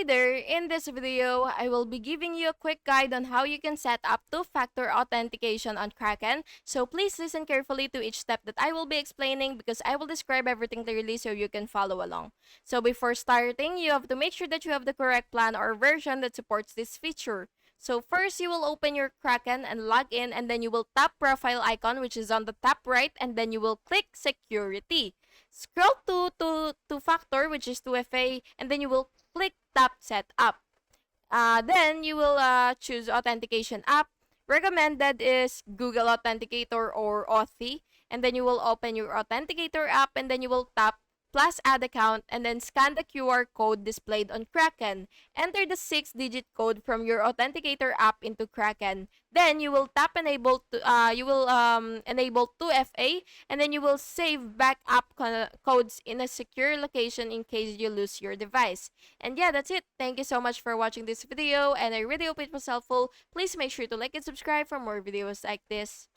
Hi there! In this video, I will be giving you a quick guide on how you can set up two-factor authentication on Kraken. So please listen carefully to each step that I will be explaining because I will describe everything clearly so you can follow along. So before starting, you have to make sure that you have the correct plan or version that supports this feature. So first, you will open your Kraken and log in, and then you will tap profile icon, which is on the top right, and then you will click security. Scroll to two-factor, which is 2FA, and then you will click tap setup. Then you will choose authentication app. Recommended is Google Authenticator or Authy. And then you will open your Authenticator app, and then you will tap plus add account, and then scan the QR code displayed on Kraken. Enter the 6-digit code from your Authenticator app into Kraken. Then you will tap enable 2FA, and then you will save backup codes in a secure location in case you lose your device. And yeah, that's it. Thank you so much for watching this video, and I really hope it was helpful. Please make sure to like and subscribe for more videos like this.